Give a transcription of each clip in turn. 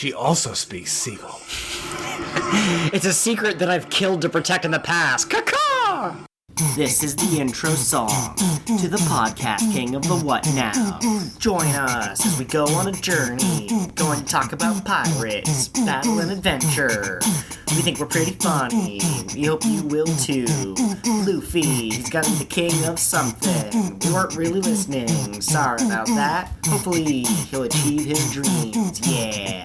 She also speaks Seagull. It's a secret that I've killed to protect in the past. Caw-caw! This is the intro song to the podcast King of the What Now. Join us as we go on a journey, going to talk about pirates, battle and adventure. We think we're pretty funny, we hope you will too. Luffy, he's gotta be the king of something. We weren't really listening, sorry about that. Hopefully he'll achieve his dreams, yeah.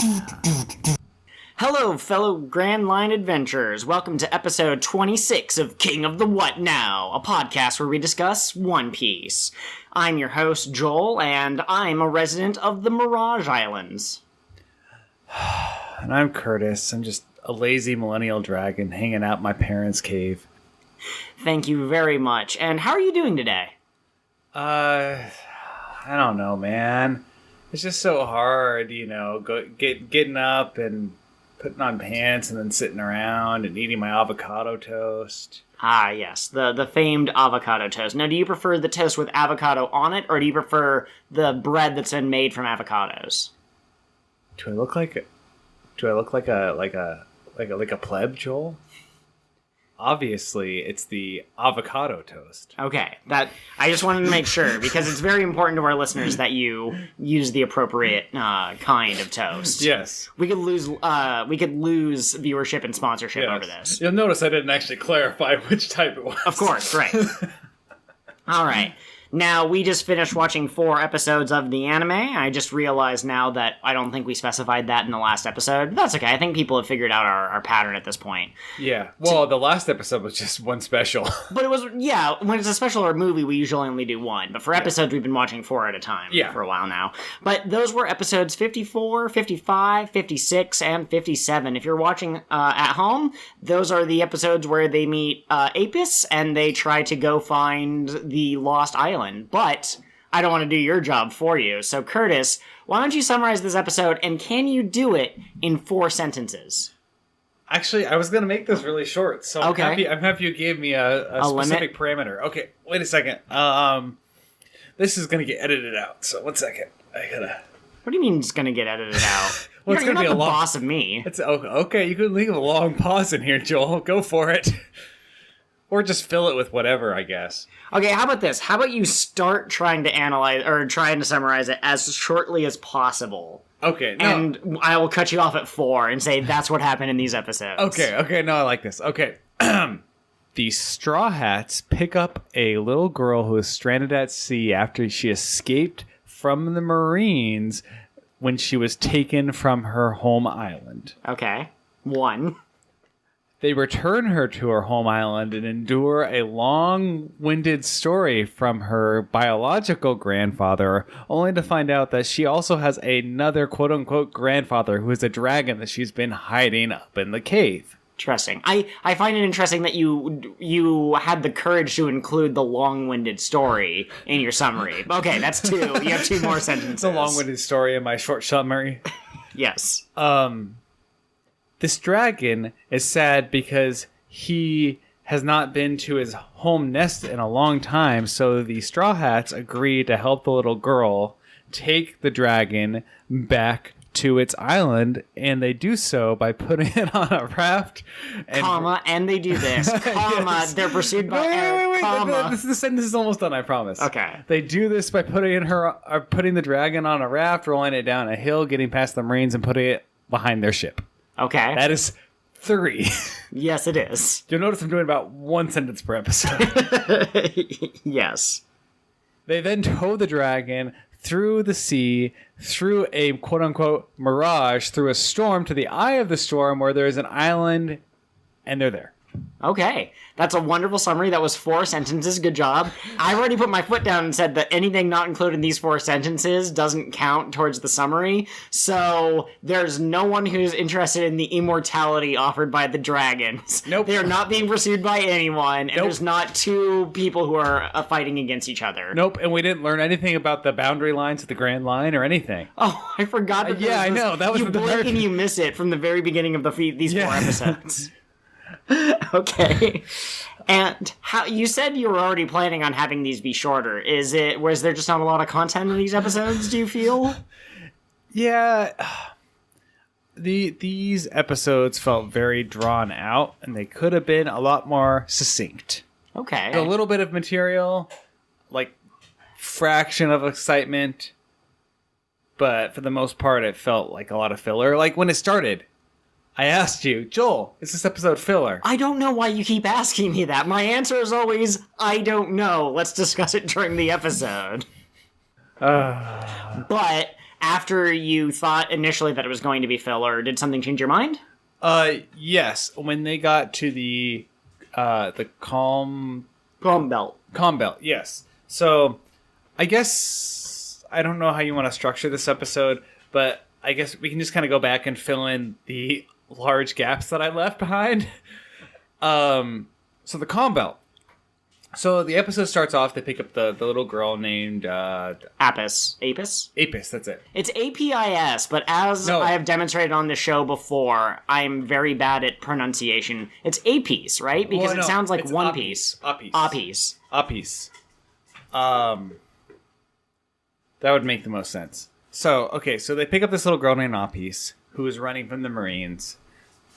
Hello, fellow Grand Line adventurers. Welcome to episode 26 of King of the What Now, a podcast where we discuss One Piece. I'm your host, Joel, and I'm a resident of the Mirage Islands. And I'm Curtis. I'm just a lazy millennial dragon hanging out in my parents' cave. Thank you very much. And how are you doing today? I don't know, man. It's just so hard, getting up and putting on pants and then sitting around and eating my avocado toast. Ah, yes, the famed avocado toast. Now, do you prefer the toast with avocado on it, or do you prefer the bread that's been made from avocados? Do I look like a pleb, Joel? Obviously, it's the avocado toast. Okay, that I just wanted to make sure, because it's very important to our listeners that you use the appropriate kind of toast. Yes. We could lose viewership and sponsorship over this. You'll notice I didn't actually clarify which type it was. Of course, right. All right. Now, we just finished watching 4 episodes of the anime. I just realized now that I don't think we specified that in the last episode. That's okay. I think people have figured out our pattern at this point. Yeah. Well, the last episode was just one special. But it was, when it's a special or a movie, we usually only do one. But for episodes, we've been watching 4 at a time for a while now. But those were episodes 54, 55, 56, and 57. If you're watching at home, those are the episodes where they meet Apis and they try to go find the lost island. But I don't want to do your job for you. So, Curtis, why don't you summarize this episode, and can you do it in 4 sentences? Actually, I was going to make this really short, so okay. I'm happy you gave me a specific parameter. Okay, wait a second. This is going to get edited out, so 1 second. I gotta... What do you mean it's going to get edited out? Well, you're not the boss of me. It's okay, you could leave a long pause in here, Joel. Go for it. Or just fill it with whatever, I guess. Okay, how about this? How about you start trying to analyze, or trying to summarize it as shortly as possible. Okay, no. And I will cut you off at 4 and say that's what happened in these episodes. Okay, no, I like this. Okay. The Straw Hats pick up a little girl who is stranded at sea after she escaped from the Marines when she was taken from her home island. Okay. 1. They return her to her home island and endure a long-winded story from her biological grandfather, only to find out that she also has another quote-unquote grandfather who is a dragon that she's been hiding up in the cave. Interesting. I find it interesting that you had the courage to include the long-winded story in your summary. Okay, that's 2. You have 2 more sentences. It's a long-winded story in my short summary. Yes. This dragon is sad because he has not been to his home nest in a long time, so the Straw Hats agree to help the little girl take the dragon back to its island, and they do so by putting it on a raft. And they do this, yes. They're pursued by wait. The sentence is almost done, I promise. Okay. They do this by putting the dragon on a raft, rolling it down a hill, getting past the Marines, and putting it behind their ship. Okay. That is 3. Yes, it is. You'll notice I'm doing about 1 sentence per episode. Yes. They then tow the dragon through the sea, through a quote-unquote mirage, through a storm to the eye of the storm where there is an island, and they're there. Okay. That's a wonderful summary. That was 4 sentences. Good job. I've already put my foot down and said that anything not included in these 4 sentences doesn't count towards the summary. So there's no one who's interested in the immortality offered by the dragons. Nope. They are not being pursued by anyone, and there's not 2 people who are fighting against each other. Nope, and we didn't learn anything about the boundary lines of the Grand Line or anything. Oh, I forgot that. I know. That was you blink and you miss it from the very beginning of these 4 episodes. Okay. And how you said you were already planning on having these be shorter. Was there just not a lot of content in these episodes, do you feel? Yeah. these episodes felt very drawn out, and they could have been a lot more succinct. Okay. A little bit of material, like fraction of excitement, but for the most part, it felt like a lot of filler. Like when it started, I asked you, Joel, is this episode filler? I don't know why you keep asking me that. My answer is always, I don't know. Let's discuss it during the episode. But after you thought initially that it was going to be filler, did something change your mind? Yes. When they got to the calm belt. Yes. So, I guess I don't know how you want to structure this episode, but I guess we can just kind of go back and fill in the large gaps that I left behind. So the calm belt. So the episode starts off, they pick up the little girl named... Apis, that's it. It's APIS, but as I have demonstrated on the show before, I'm very bad at pronunciation. It's Apis, right? Because it sounds like One Piece. Apis. That would make the most sense. So they pick up this little girl named Apis, who is running from the Marines.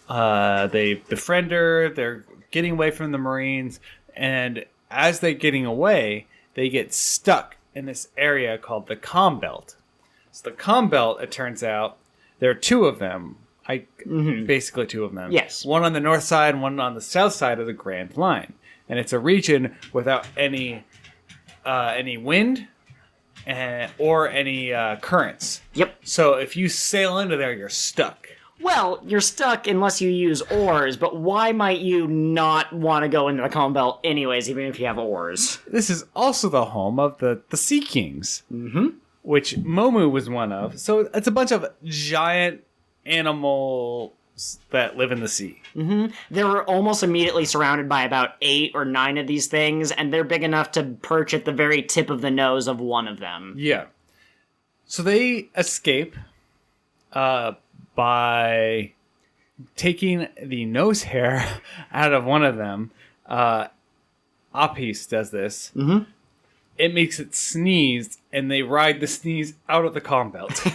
They befriend her, they're getting away from the Marines, and... as they're getting away, they get stuck in this area called the Calm Belt. So the Calm Belt, it turns out, there are two of them. Basically two of them. Yes. One on the north side and one on the south side of the Grand Line. And it's a region without any wind or any currents. Yep. So if you sail into there, you're stuck. Well, you're stuck unless you use oars, but why might you not want to go into the Calm Belt anyways, even if you have oars? This is also the home of the Sea Kings, which Momu was one of. So it's a bunch of giant animals that live in the sea. They were almost immediately surrounded by about 8 or 9 of these things, and they're big enough to perch at the very tip of the nose of one of them. Yeah. So they escape by taking the nose hair out of one of them. Apis does this. It makes it sneeze, and they ride the sneeze out of the Calm Belt.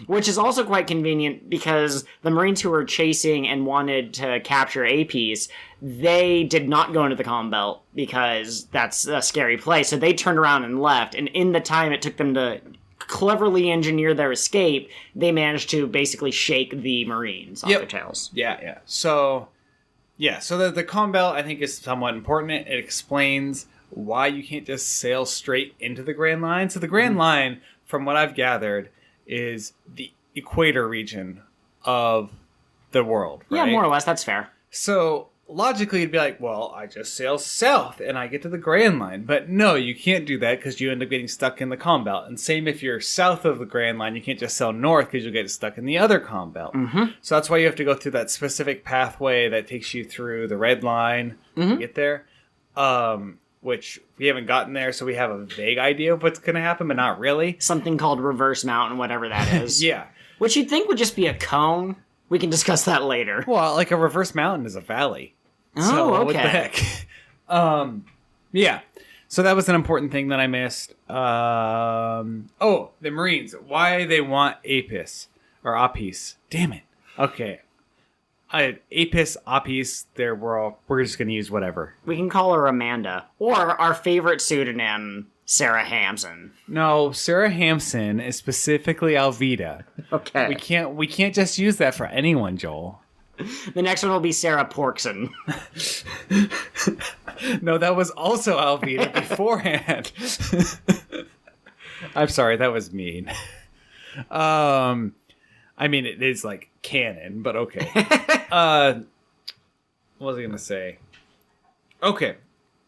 Which is also quite convenient because the Marines who were chasing and wanted to capture Apis, they did not go into the Calm Belt because that's a scary place. So they turned around and left, and in the time it took them to cleverly engineer their escape, they managed to basically shake the Marines off their tails. Yeah. So the Calm Belt, I think, is somewhat important. It explains why you can't just sail straight into the Grand Line. So the Grand Line, from what I've gathered, is the equator region of the world, right? Yeah, more or less, that's fair. So logically, it'd be like, well, I just sail south and I get to the Grand Line. But no, you can't do that because you end up getting stuck in the Calm Belt. And same if you're south of the Grand Line, you can't just sail north because you'll get stuck in the other Calm Belt. So that's why you have to go through that specific pathway that takes you through the Red Line to get there. Which we haven't gotten there, so we have a vague idea of what's going to happen, but not really. Something called Reverse Mountain, whatever that is. Yeah. Which you'd think would just be a cone. We can discuss that later. Well, like a reverse mountain is a valley. Oh, so, okay. What the heck? Yeah. So that was an important thing that I missed. The Marines. Why they want Apis. Or Apis. Damn it. Okay. Apis, we're just going to use whatever. We can call her Amanda. Or our favorite pseudonym, Sarah Hampson. No, Sarah Hampson is specifically Alvida. Okay. We can't just use that for anyone, Joel. The next one will be Sarah Porkson. No, that was also Alvida beforehand. I'm sorry, that was mean. I mean, it is like canon, but okay. What was I gonna say? Okay.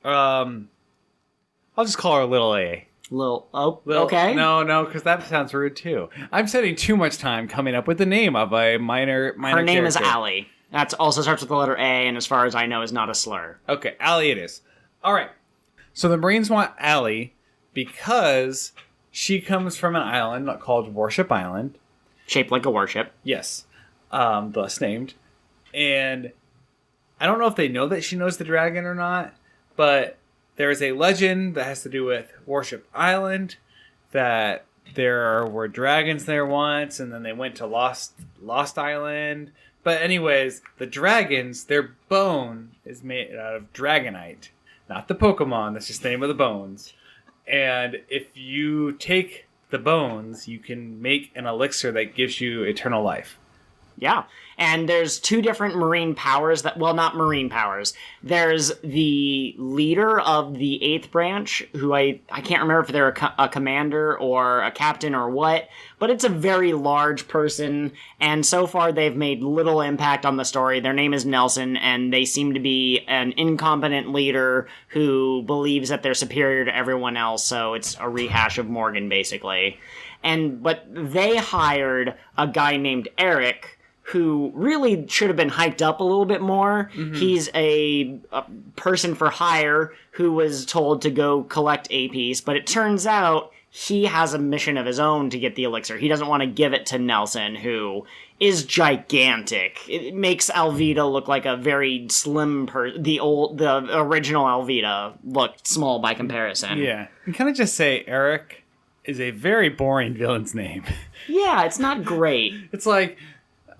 I'll just call her Little A. Okay. No, because that sounds rude too. I'm spending too much time coming up with the name of a minor Her name character. is Allie. That also starts with the letter A, and as far as I know, is not a slur. Okay, Allie it is. All right. So the Marines want Allie because she comes from an island called Warship Island. Shaped like a warship. Yes. Thus named. And I don't know if they know that she knows the dragon or not, but there is a legend that has to do with Warship Island that there were dragons there once, and then they went to Lost Island. But anyways, the dragons, their bone is made out of dragonite. Not the Pokemon, that's just the name of the bones. And if you take the bones, you can make an elixir that gives you eternal life. Yeah. And there's two different marine powers that, well, not marine powers. There's the leader of the 8th branch, who I can't remember if they're a commander or a captain or what, but it's a very large person, and so far they've made little impact on the story. Their name is Nelson, and they seem to be an incompetent leader who believes that they're superior to everyone else, so it's a rehash of Morgan, basically. But they hired a guy named Eric, who really should have been hyped up a little bit more. Mm-hmm. He's a person for hire who was told to go collect APs, but it turns out he has a mission of his own to get the elixir. He doesn't want to give it to Nelson, who is gigantic. It makes Alvida look like a very slim the original Alvida looked small by comparison. Yeah. You kind of just say Eric is a very boring villain's name. Yeah, it's not great. It's like...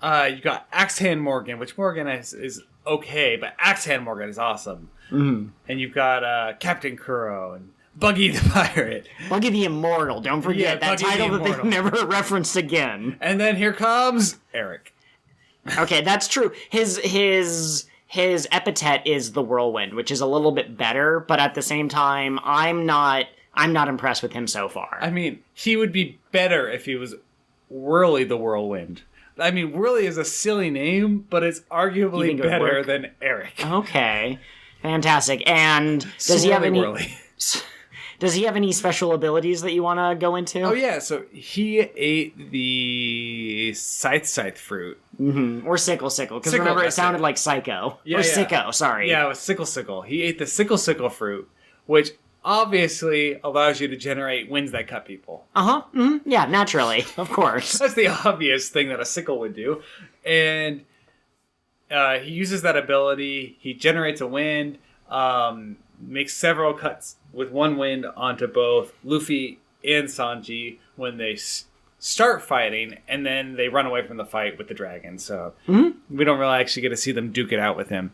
you got Axe Hand Morgan, which Morgan is okay, but Axe Hand Morgan is awesome. Mm-hmm. And you've got Captain Kuro and Buggy the Pirate. Buggy the Immortal, don't forget that title that they've never referenced again. And then here comes Eric. Okay, that's true. His epithet is the Whirlwind, which is a little bit better, but at the same time, I'm not impressed with him so far. I mean, he would be better if he was Whirly the Whirlwind. I mean, Whirly is a silly name, but it's arguably better than Eric. Okay, fantastic. And does he have any? Whirly. Does he have any special abilities that you want to go into? Oh yeah, so he ate the scythe fruit, or sickle, because remember it sounded like psycho sicko. Sorry. Yeah, it was sickle. He ate the sickle fruit, which obviously allows you to generate winds that cut people. Mm-hmm. Yeah, naturally, of course. That's the obvious thing that a sickle would do. And he uses that ability. He generates a wind, makes several cuts with one wind onto both Luffy and Sanji when they start fighting, and then they run away from the fight with the dragon. So we don't really actually get to see them duke it out with him.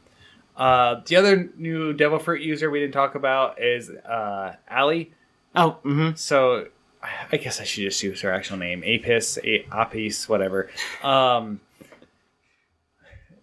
The other new Devil Fruit user we didn't talk about is Allie. Oh, mm-hmm. So I guess I should just use her actual name. Apis, whatever.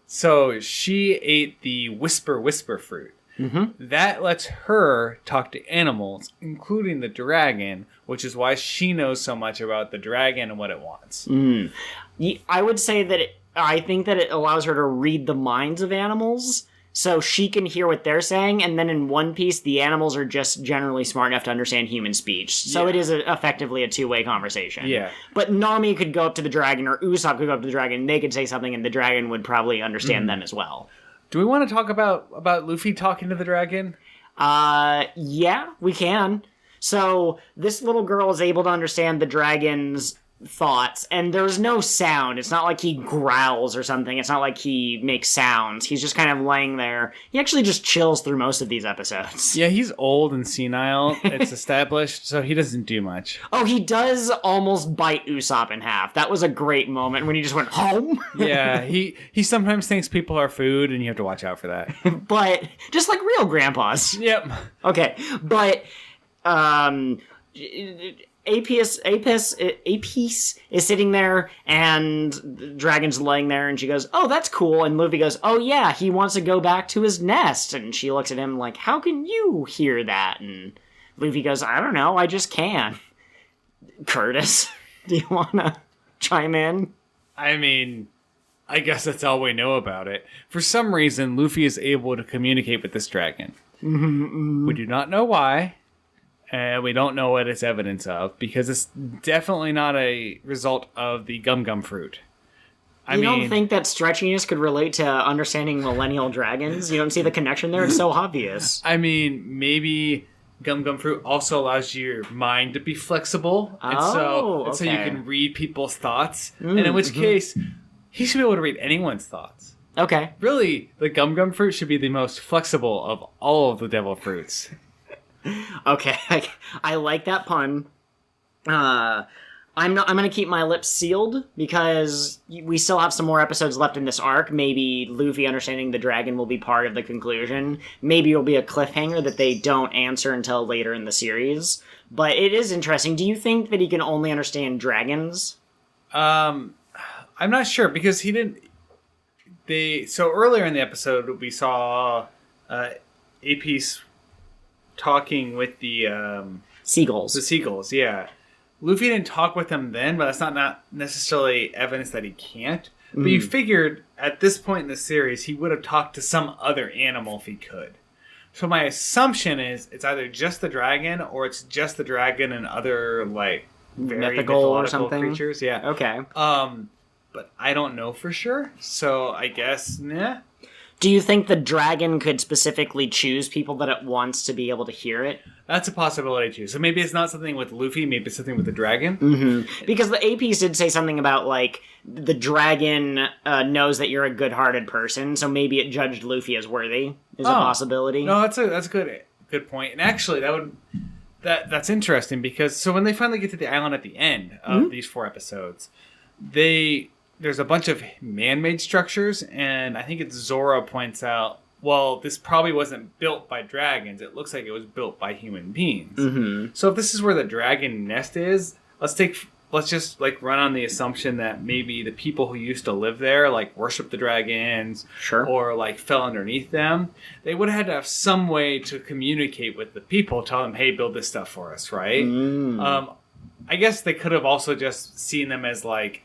So she ate the Whisper fruit. Mm-hmm. That lets her talk to animals, including the dragon, which is why she knows so much about the dragon and what it wants. I would say that I think that it allows her to read the minds of animals, so she can hear what they're saying, and then in One Piece, the animals are just generally smart enough to understand human speech. So it is effectively a two-way conversation. Yeah. But Nami could go up to the dragon, or Usopp could go up to the dragon, and they could say something, and the dragon would probably understand them as well. Do we want to talk about Luffy talking to the dragon? Yeah, we can. So, this little girl is able to understand the dragon's thoughts, and there's no sound. It's not like he growls or something. It's not like he makes sounds. He's just kind of laying there. He actually just chills through most of these episodes. Yeah, he's old and senile. It's established, so he doesn't do much. Oh, he does almost bite Usopp in half. That was a great moment when he just went, home. Yeah, he sometimes thinks people are food, and you have to watch out for that. But, just like real grandpas. Yep. Okay, but, Apis is sitting there, and the dragon's laying there, and she goes, oh, that's cool. And Luffy goes, oh, yeah, he wants to go back to his nest. And she looks at him like, how can you hear that? And Luffy goes, I don't know, I just can. Curtis, do you want to chime in? I mean, I guess that's all we know about it. For some reason, Luffy is able to communicate with this dragon. We do not know why. And we don't know what it's evidence of, because it's definitely not a result of the gum fruit. You don't think that stretchiness could relate to understanding millennial dragons? You don't see the connection there? It's so obvious. I mean, maybe gum fruit also allows your mind to be flexible. And so you can read people's thoughts. And in which case, he should be able to read anyone's thoughts. Okay. Really, the gum fruit should be the most flexible of all of the devil fruits. Okay, I like that pun. I'm going to keep my lips sealed because we still have some more episodes left in this arc. Maybe Luffy understanding the dragon will be part of the conclusion. Maybe it'll be a cliffhanger that they don't answer until later in the series. But it is interesting. Do you think that he can only understand dragons? I'm not sure because he didn't. So earlier in the episode, we saw Apiece talking with the Seagulls. The seagulls, yeah. Luffy didn't talk with them then, but that's not necessarily evidence that he can't. But you figured at this point in the series, he would have talked to some other animal if he could. So my assumption is it's either just the dragon or it's just the dragon and other like very Mythical or mythological something? creatures. Yeah. Okay. But I don't know for sure. So I guess nah. Do you think the dragon could specifically choose people that it wants to be able to hear it? That's a possibility too. So maybe it's not something with Luffy, maybe it's something with the dragon. Mm-hmm. Because the APs did say something about, like, the dragon knows that you're a good-hearted person, so maybe it judged Luffy as worthy, is a possibility. No, that's a good point. And actually, that's interesting because so when they finally get to the island at the end of these 4 episodes, there's a bunch of man-made structures, and I think it's Zora points out, well, this probably wasn't built by dragons. It looks like it was built by human beings. Mm-hmm. So if this is where the dragon nest is, let's just like run on the assumption that maybe the people who used to live there like worship the dragons, sure, or like fell underneath them. They would have had to have some way to communicate with the people, tell them, "Hey, build this stuff for us," right? I guess they could have also just seen them as like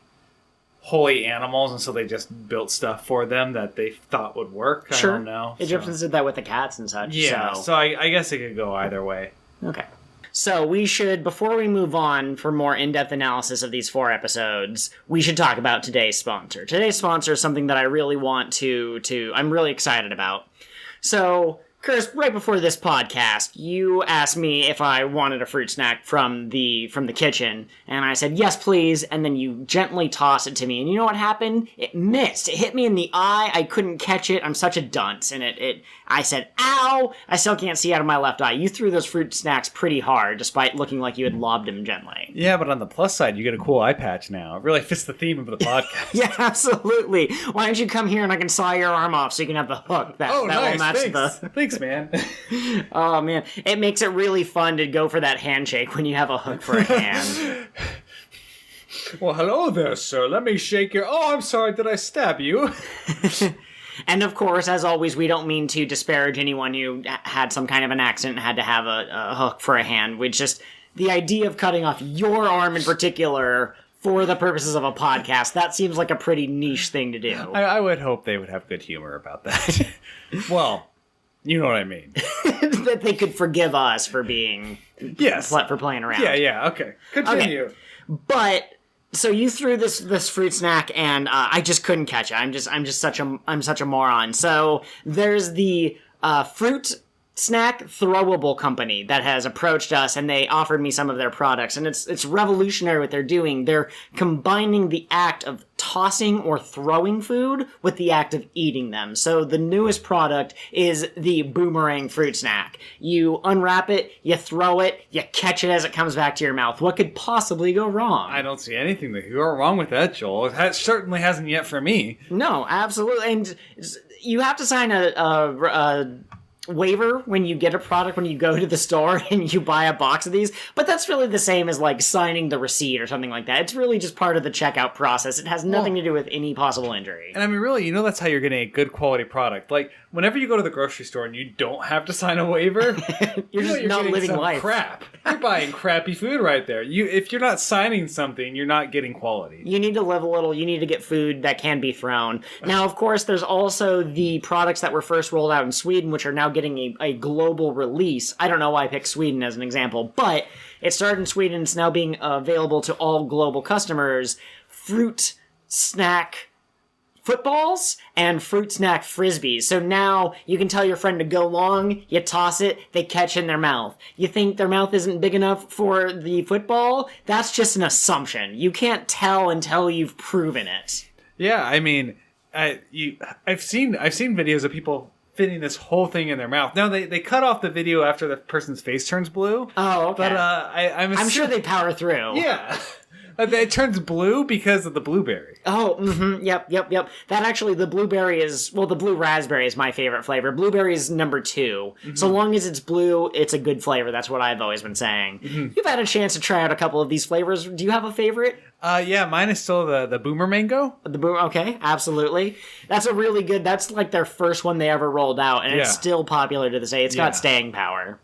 holy animals, and so they just built stuff for them that they thought would work. Sure. I don't know. Egyptians did that with the cats and such. Yeah, so I guess it could go either way. Okay. So we should, before we move on for more in-depth analysis of these 4 episodes, we should talk about today's sponsor. Today's sponsor is something that I really want I'm really excited about. So, Chris, right before this podcast, you asked me if I wanted a fruit snack from the kitchen, and I said, yes, please, and then you gently tossed it to me, and you know what happened? It missed. It hit me in the eye. I couldn't catch it. I'm such a dunce, and I said, ow! I still can't see out of my left eye. You threw those fruit snacks pretty hard, despite looking like you had lobbed them gently. Yeah, but on the plus side, you get a cool eye patch now. It really fits the theme of the podcast. Yeah, absolutely. Why don't you come here and I can saw your arm off so you can have the hook that will match thanks. the... Thanks, man. Oh, man. It makes it really fun to go for that handshake when you have a hook for a hand. Well, hello there, sir. Let me shake your... Oh, I'm sorry. Did I stab you? And of course, as always, we don't mean to disparage anyone who had some kind of an accident and had to have a hook for a hand. We just... The idea of cutting off your arm in particular for the purposes of a podcast, that seems like a pretty niche thing to do. I would hope they would have good humor about that. Well, you know what I mean. That they could forgive us for being... Yes. For playing around. Yeah, okay. Continue. Okay. But... So you threw this fruit snack, and I just couldn't catch it. I'm such a moron. So there's the fruit snack throwable company that has approached us, and they offered me some of their products, and it's revolutionary what they're doing. They're combining the act of tossing or throwing food with the act of eating them. So the newest product is the boomerang fruit snack. You unwrap it, you throw it, you catch it as it comes back to your mouth. What could possibly go wrong? I don't see anything that could go wrong with that, Joel. It certainly hasn't yet for me. No, absolutely. And you have to sign a waiver when you get a product, when you go to the store and you buy a box of these, but that's really the same as like signing the receipt or something like that. It's really just part of the checkout process. It has nothing to do with any possible injury. And I mean, really, that's how you're getting a good quality product. Like, whenever you go to the grocery store and you don't have to sign a waiver, you're just not living life. Crap. You're buying crappy food right there. If you're not signing something, you're not getting quality. You need to live a little. You need to get food that can be thrown. Now, of course, there's also the products that were first rolled out in Sweden, which are now getting a global release. I don't know why I picked Sweden as an example, but it started in Sweden. It's now being available to all global customers. Fruit snack footballs and fruit snack frisbees. So now you can tell your friend to go long, you toss it, they catch in their mouth. You think their mouth isn't big enough for the football? That's just an assumption. You can't tell until you've proven it. Yeah, I mean, I've seen videos of people fitting this whole thing in their mouth. No, they cut off the video after the person's face turns blue. Oh, okay. But I'm sure they power through. Yeah. It turns blue because of the blueberry. Oh, yep. That actually, the blueberry the blue raspberry is my favorite flavor. Blueberry is number 2. Mm-hmm. So long as it's blue, it's a good flavor. That's what I've always been saying. Mm-hmm. You've had a chance to try out a couple of these flavors. Do you have a favorite? Yeah, mine is still the Boomer Mango. Okay, absolutely. That's a really good, that's like their first one they ever rolled out, and it's still popular to this day. It's got staying power.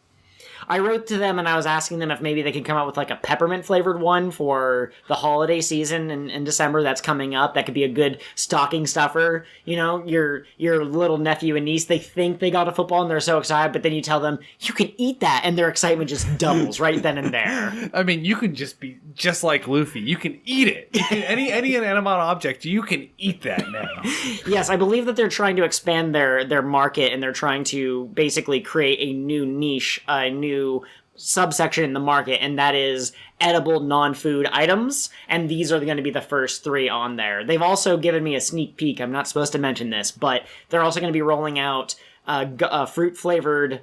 I wrote to them and I was asking them if maybe they could come out with like a peppermint flavored one for the holiday season in December that's coming up. That could be a good stocking stuffer. You know, your little nephew and niece, they think they got a football and they're so excited, but then you tell them you can eat that and their excitement just doubles right then and there. I mean, you can just be just like Luffy. You can eat it. Any inanimate object, you can eat that now. Yes, I believe that they're trying to expand their market and they're trying to basically create a new niche, a new subsection in the market, and that is edible non-food items, and these are going to be the first 3 on there. They've also given me a sneak peek. I'm not supposed to mention this, but they're also going to be rolling out fruit-flavored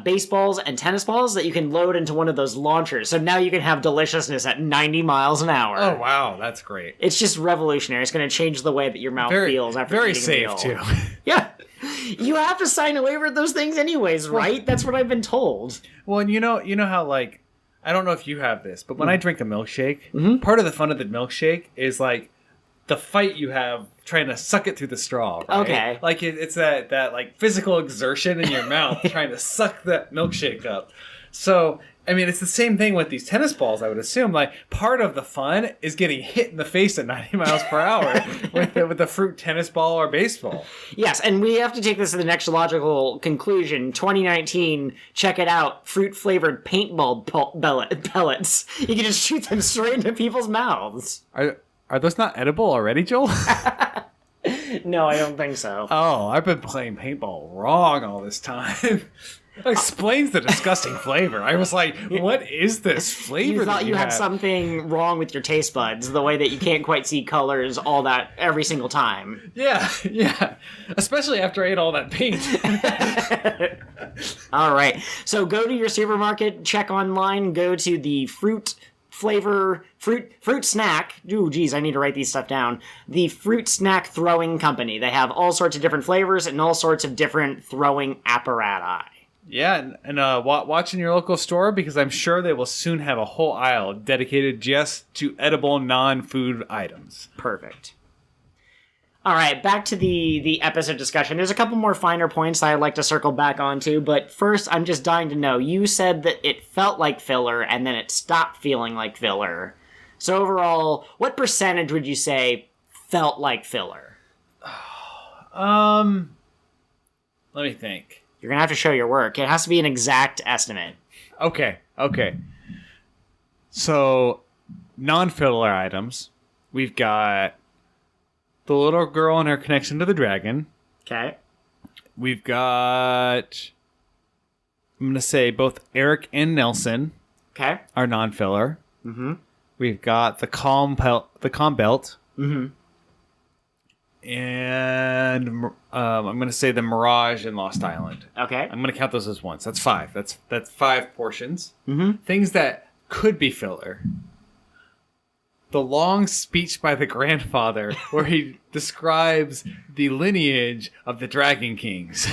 baseballs and tennis balls that you can load into one of those launchers. So now you can have deliciousness at 90 miles an hour. Oh, wow. That's great. It's just revolutionary. It's going to change the way that your mouth feels after eating a meal. Very safe, too. Yeah. You have to sign a waiver of those things anyways, right? That's what I've been told. Well, and you know how, like, I don't know if you have this, but when I drink a milkshake, part of the fun of the milkshake is, like, the fight you have trying to suck it through the straw, right? Okay. Like, it's that like, physical exertion in your mouth trying to suck that milkshake up. So, I mean, it's the same thing with these tennis balls, I would assume. Like, part of the fun is getting hit in the face at 90 miles per hour with the fruit tennis ball or baseball. Yes, and we have to take this to the next logical conclusion. 2019, check it out. Fruit-flavored paintball pellets. You can just shoot them straight into people's mouths. Are those not edible already, Joel? No, I don't think so. Oh, I've been playing paintball wrong all this time. That explains the disgusting flavor. I was like, what is this flavor? You thought you had something wrong with your taste buds, the way that you can't quite see colors, all that, every single time. Yeah. Especially after I ate all that paint. All right. So go to your supermarket, check online, go to the fruit snack. Ooh, geez, I need to write these stuff down. The Fruit Snack Throwing Company. They have all sorts of different flavors and all sorts of different throwing apparatus. Yeah, and watch in your local store because I'm sure they will soon have a whole aisle dedicated just to edible non-food items. Perfect. All right, back to the episode discussion. There's a couple more finer points that I'd like to circle back onto, but first I'm just dying to know. You said that it felt like filler and then it stopped feeling like filler. So overall, what percentage would you say felt like filler? Let me think. You're going to have to show your work. It has to be an exact estimate. Okay. So, non-filler items. We've got the little girl and her connection to the dragon. Okay. We've got, I'm going to say both Eric and Nelson. Okay. Are non-filler. Mm-hmm. We've got the calm belt. Mm-hmm. And I'm going to say the Mirage and Lost Island. Okay. I'm going to count those as once. That's 5. That's 5 portions. Mm-hmm. Things that could be filler. The long speech by the grandfather where he describes the lineage of the Dragon Kings.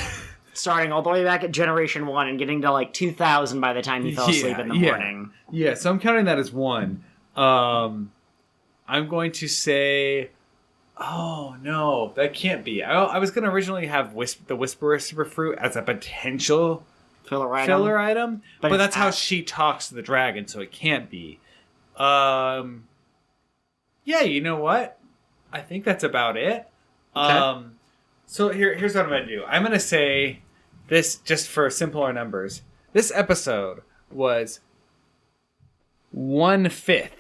Starting all the way back at Generation 1 and getting to like 2000 by the time he fell asleep in the morning. Yeah, so I'm counting that as 1. I'm going to say... Oh, no, that can't be. I was going to originally have the Whisperer Superfruit as a potential filler item, but that's how she talks to the dragon, so it can't be. Yeah, you know what? I think that's about it. Okay. So here's what I'm going to do. I'm going to say this just for simpler numbers. This episode was 1/5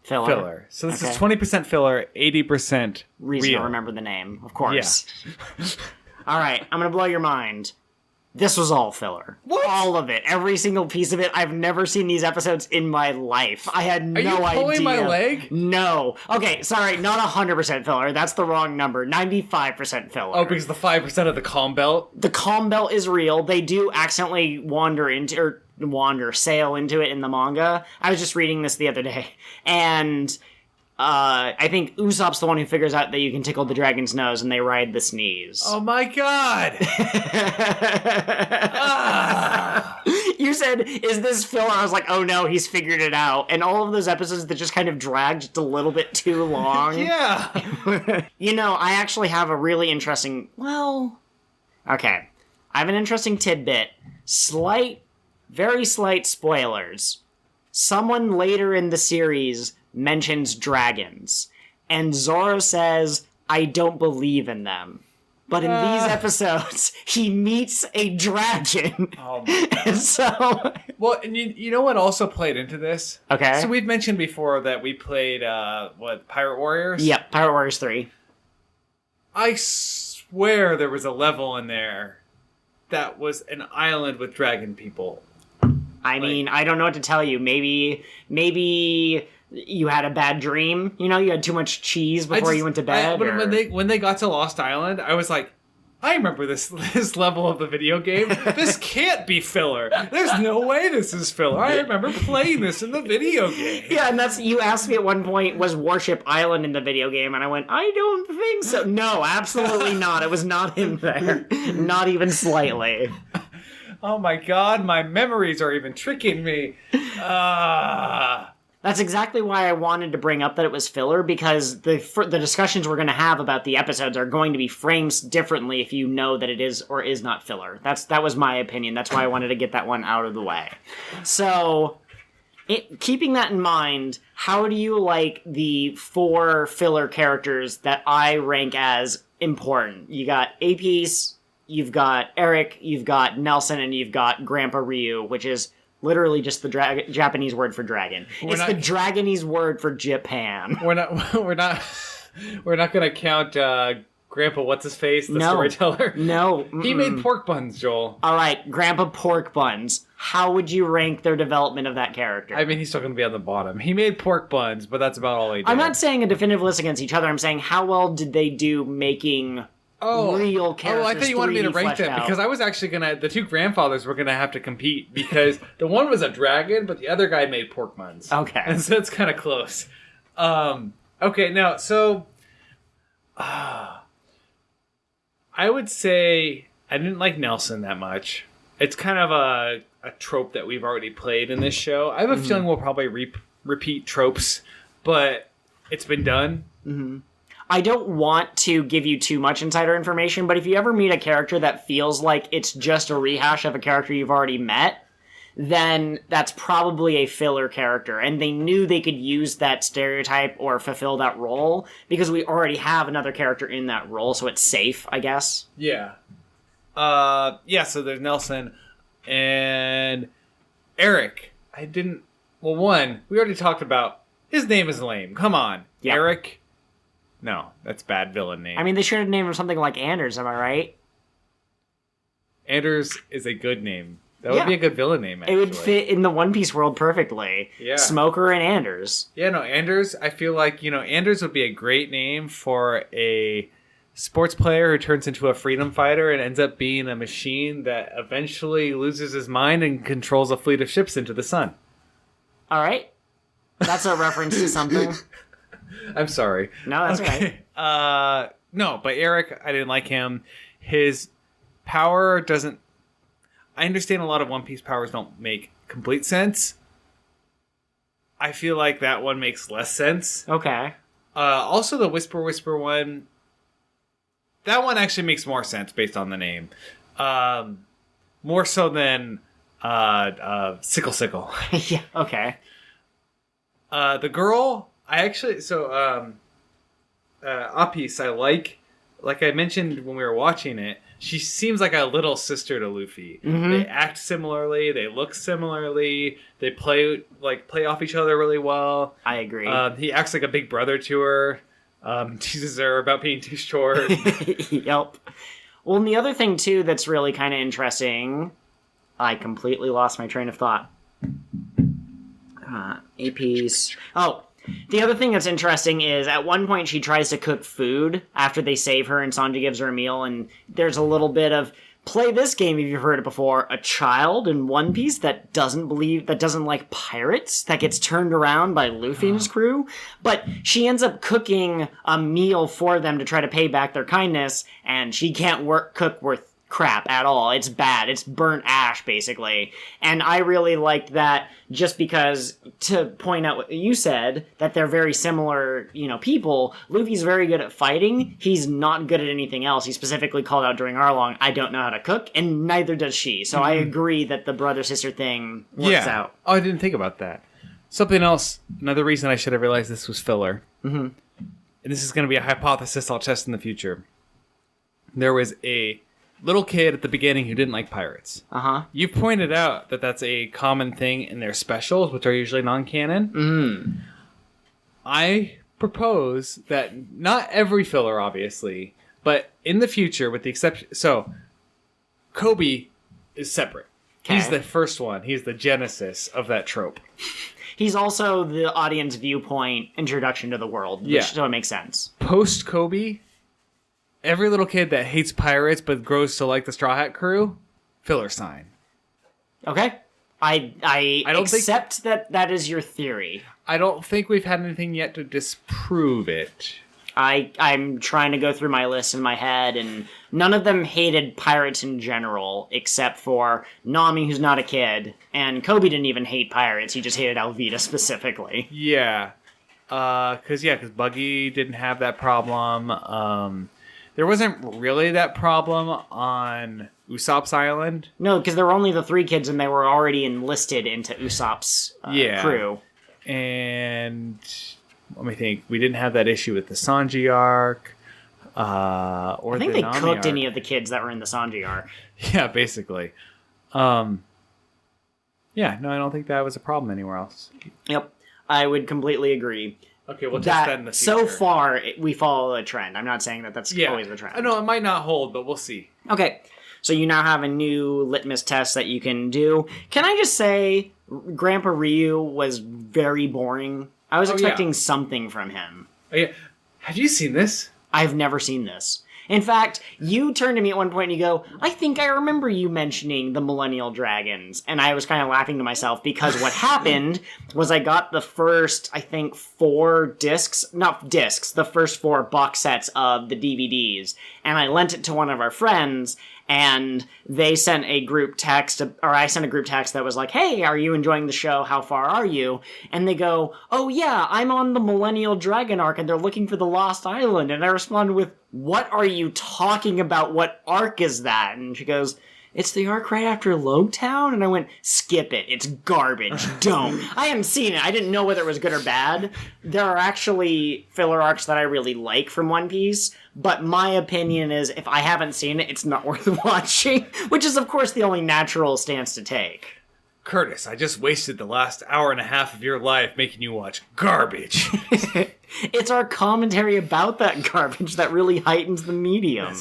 filler. So this is 20% filler, 80% reason real. to remember the name, of course. Yeah. All right, I'm going to blow your mind. This was all filler. What? All of it. Every single piece of it. I've never seen these episodes in my life. I had no idea. Are you pulling my leg? No. Okay, sorry, not 100% filler. That's the wrong number. 95% filler. Oh, because the 5% of the calm belt? The calm belt is real. They do accidentally sail into it in the manga. I was just reading this the other day. And I think Usopp's the one who figures out that you can tickle the dragon's nose and they ride the sneeze. Oh my god! You said, is this filler? I was like, oh no, he's figured it out. And all of those episodes that just kind of dragged just a little bit too long. Yeah! You know, I actually have a really interesting... Well... Okay. I have an interesting tidbit. Very slight spoilers. Someone later in the series mentions dragons, and Zoro says, I don't believe in them. But in these episodes, he meets a dragon. Oh my god. And so... Well, and you know what also played into this? Okay. So we've mentioned before that we played, Pirate Warriors? Yep, Pirate Warriors 3. I swear there was a level in there that was an island with dragon people. I mean, I don't know what to tell you. Maybe you had a bad dream. You know, you had too much cheese before you went to bed. When they got to Lost Island, I was like, I remember this level of the video game. This can't be filler. There's no way this is filler. I remember playing this in the video game. Yeah, and you asked me at one point, was Warship Island in the video game? And I went, I don't think so. No, absolutely not. It was not in there. Not even slightly. Oh my god, my memories are even tricking me. That's exactly why I wanted to bring up that it was filler, because the discussions we're going to have about the episodes are going to be framed differently if you know that it is or is not filler. That was my opinion. That's why I wanted to get that one out of the way. So, keeping that in mind, how do you like the 4 filler characters that I rank as important? You got Apiece, you've got Eric, you've got Nelson, and you've got Grandpa Ryu, which is literally just the Japanese word for dragon. The Dragonese word for Japan. We're not gonna count Grandpa what's his face, the storyteller. No, he made pork buns, Joel. All right, Grandpa Pork Buns. How would you rank their development of that character? I mean, he's still gonna be on the bottom. He made pork buns, but that's about all he did. I'm not saying a definitive list against each other. I'm saying how well did they do making real characters? Oh, I thought you wanted me to rank them because I was actually the 2 grandfathers were gonna have to compete because the one was a dragon, but the other guy made pork buns. Okay, and so it's kind of close. Okay, now so I would say I didn't like Nelson that much. It's kind of a trope that we've already played in this show. I have a feeling we'll probably repeat tropes, but it's been done. Mm-hmm. I don't want to give you too much insider information, but if you ever meet a character that feels like it's just a rehash of a character you've already met, then that's probably a filler character. And they knew they could use that stereotype or fulfill that role because we already have another character in that role, so it's safe, I guess. Yeah. So there's Nelson and Eric. One, we already talked about, his name is lame. Come on. Yep. Eric? No, that's bad villain name. I mean, they should have named him something like Anders, am I right? Anders is a good name. That would be a good villain name, actually. It would fit in the One Piece world perfectly. Yeah. Smoker and Anders. Yeah, no, Anders, I feel like, Anders would be a great name for a sports player who turns into a freedom fighter and ends up being a machine that eventually loses his mind and controls a fleet of ships into the sun. All right. That's a reference to something. I'm sorry. No, that's okay. No, but Eric, I didn't like him. His power doesn't... I understand a lot of One Piece powers don't make complete sense. I feel like that one makes less sense. Okay. Also, the Whisper one... That one actually makes more sense based on the name. More so than Sickle. Yeah, okay. The girl... I actually, Apiece, I like I mentioned when we were watching it, she seems like a little sister to Luffy. Mm-hmm. They act similarly, they look similarly, they play off each other really well. I agree. He acts like a big brother to her, teases her about being too short. Yep. Well, and the other thing, too, that's really kind of interesting... I completely lost my train of thought. APs... Oh, the other thing that's interesting is at one point she tries to cook food after they save her and Sanji gives her a meal, and there's a little bit of... Play this game if you've heard it before. A child in One Piece that doesn't like pirates, that gets turned around by Luffy and his crew. But she ends up cooking a meal for them to try to pay back their kindness, and she can't cook worth crap at all. It's bad. It's burnt ash, basically. And I really liked that just because, to point out what you said, that they're very similar, people. Luffy's very good at fighting. He's not good at anything else. He specifically called out during Arlong, I don't know how to cook, and neither does she. So I agree that the brother-sister thing works out. Oh, I didn't think about that. Something else, another reason I should have realized this was filler. And this is going to be a hypothesis I'll test in the future. There was a little kid at the beginning who didn't like pirates. You pointed out that that's a common thing in their specials, which are usually non-canon. I propose that not every filler, obviously, but in the future, with the exception... So, Kobe is separate. Okay. He's the first one. He's the genesis of that trope. He's also the audience viewpoint introduction to the world, so it makes sense. Post-Kobe... Every little kid that hates pirates but grows to like the Straw Hat Crew, filler sign. Okay. I don't accept that is your theory. I don't think we've had anything yet to disprove it. I'm trying to go through my list in my head, and none of them hated pirates in general, except for Nami, who's not a kid, and Kobe didn't even hate pirates, he just hated Alvida specifically. Yeah. Because Buggy didn't have that problem. There wasn't really that problem on Usopp's Island. No, because there were only the 3 kids, and they were already enlisted into Usopp's crew. And let me think. We didn't have that issue with the Sanji arc. Or I think the they Nami cooked arc. any of the kids that were in the Sanji arc. Yeah, basically. I don't think that was a problem anywhere else. Yep, I would completely agree. Okay, we'll test that in the future. So far, we follow a trend. I'm not saying that that's always the trend. I know it might not hold, but we'll see. Okay, so you now have a new litmus test that you can do. Can I just say, Grandpa Ryu was very boring. I was expecting something from him. Oh, yeah. Have you seen this? I've never seen this. In fact, you turned to me at one point and you go, I think I remember you mentioning the Millennial Dragons. And I was kind of laughing to myself because what happened was I got the first, I think, 4 the first 4 box sets of the DVDs. And I lent it to one of our friends, and they sent a group text, or I sent a group text that was like, hey, are you enjoying the show? How far are you? And they go, oh yeah, I'm on the Millennial Dragon arc, and they're looking for the Lost Island. And I responded with, what are you talking about? What arc is that? And she goes, it's the arc right after Logtown? And I went, skip it. It's garbage. Don't. I hadn't seen it. I didn't know whether it was good or bad. There are actually filler arcs that I really like from One Piece, but my opinion is if I haven't seen it, it's not worth watching, which is, of course, the only natural stance to take. Curtis, I just wasted the last hour and a half of your life making you watch garbage. It's our commentary about that garbage that really heightens the medium.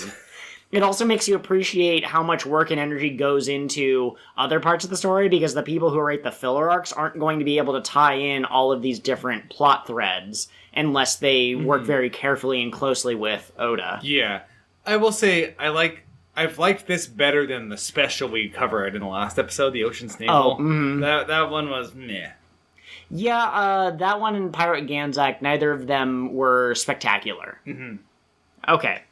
It also makes you appreciate how much work and energy goes into other parts of the story, because the people who write the filler arcs aren't going to be able to tie in all of these different plot threads unless they work very carefully and closely with Oda. Yeah. I will say, I've liked this better than the special we covered in the last episode, the Ocean's Naval. That one was meh. Yeah, that one and Pirate Ganzak, neither of them were spectacular. Okay.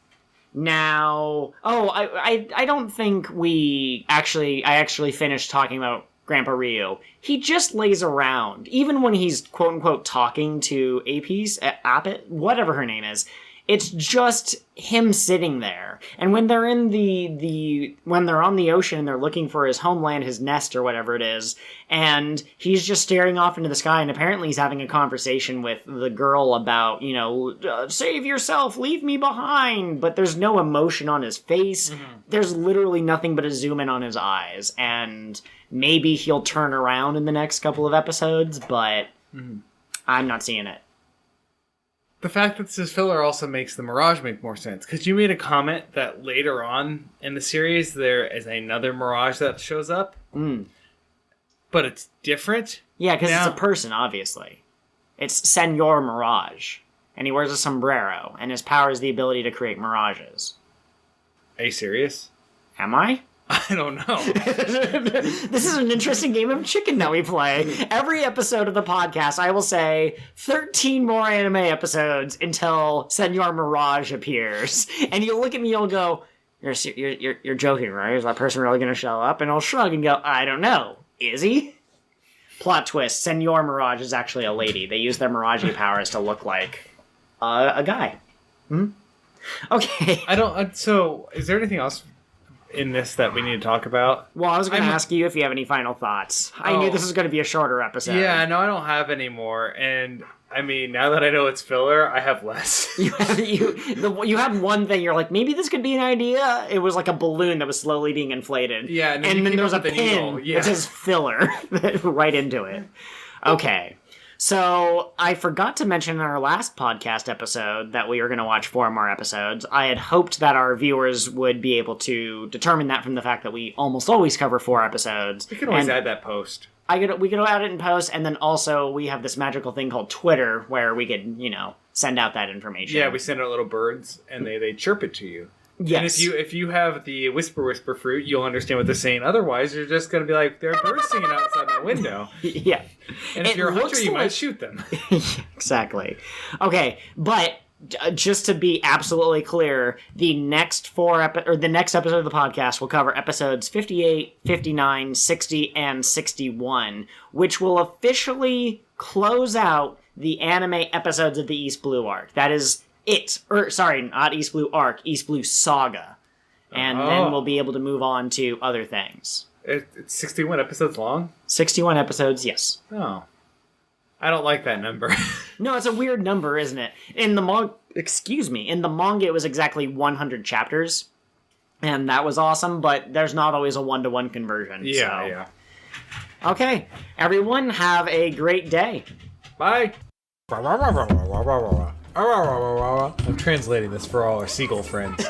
Now, I don't think I actually finished talking about Grandpa Ryu. He just lays around. Even when he's quote-unquote talking to Apit, whatever her name is, it's just him sitting there. And when they're in when they're on the ocean and they're looking for his homeland, his nest or whatever it is, and he's just staring off into the sky, and apparently he's having a conversation with the girl about, save yourself, leave me behind, but there's no emotion on his face. There's literally nothing but a zoom in on his eyes, and maybe he'll turn around in the next couple of episodes, but I'm not seeing it. The fact that this is filler also makes the Mirage make more sense. Because you made a comment that later on in the series, there is another Mirage that shows up. But it's different. Yeah, because it's a person, obviously. It's Senor Mirage. And he wears a sombrero. And his power is the ability to create mirages. Are you serious? Am I? I don't know. This is an interesting game of chicken that we play. Every episode of the podcast, I will say 13 more anime episodes until Senor Mirage appears. And you'll look at me and you'll go, you're joking, right? Is that person really going to show up? And I'll shrug and go, I don't know. Is he? Plot twist, Senor Mirage is actually a lady. They use their Mirage powers to look like a guy. Okay. So, is there anything else in this that we need to talk about? Well, I was going to ask you if you have any final thoughts. I knew this was going to be a shorter episode. Yeah, no, I don't have any more. And, I mean, now that I know it's filler, I have less. You had one thing, you're like, maybe this could be an idea. It was like a balloon that was slowly being inflated. Yeah, and then there was a pin that says filler right into it. Okay. So, I forgot to mention in our last podcast episode that we were going to watch 4 more episodes. I had hoped that our viewers would be able to determine that from the fact that we almost always cover 4 episodes. We can always add that post. We could add it in post, and then also we have this magical thing called Twitter where we could, send out that information. Yeah, we send out little birds, and they chirp it to you. Yes. And if you have the whisper fruit, you'll understand what they're saying. Otherwise, you're just going to be like, there are birds singing outside my window. Yeah. And if you're a hunter, you might shoot them. Exactly. Okay, but just to be absolutely clear, the next episode of the podcast will cover episodes 58, 59, 60, and 61, which will officially close out the anime episodes of the East Blue Arc. That is not East Blue Arc, East Blue Saga. And then we'll be able to move on to other things. It's 61 episodes long? 61 episodes, yes. Oh. I don't like that number. No, it's a weird number, isn't it? In the manga, it was exactly 100 chapters. And that was awesome, but there's not always a 1-to-1 conversion. Yeah. Okay, everyone, have a great day. Bye. I'm translating this for all our seagull friends.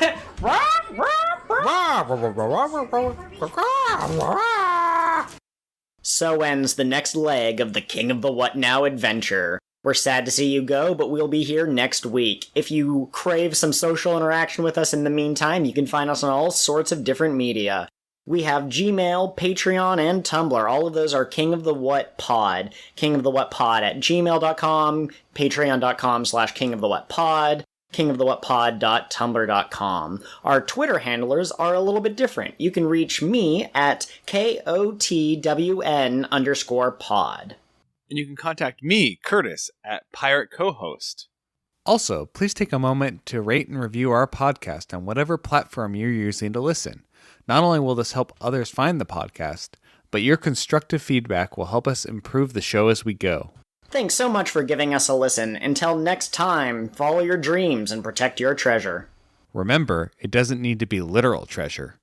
So ends the next leg of the King of the What Now adventure. We're sad to see you go, but we'll be here next week. If you crave some social interaction with us in the meantime, you can find us on all sorts of different media. We have Gmail, Patreon, and Tumblr. All of those are King of the What Pod. King of the What Pod at gmail.com, patreon.com/King of the What Pod, kingofthewhatpod.tumblr.com. Our Twitter handlers are a little bit different. You can reach me at KOTWN_pod. And you can contact me, Curtis, at Pirate Co-host. Also, please take a moment to rate and review our podcast on whatever platform you're using to listen. Not only will this help others find the podcast, but your constructive feedback will help us improve the show as we go. Thanks so much for giving us a listen. Until next time, follow your dreams and protect your treasure. Remember, it doesn't need to be literal treasure.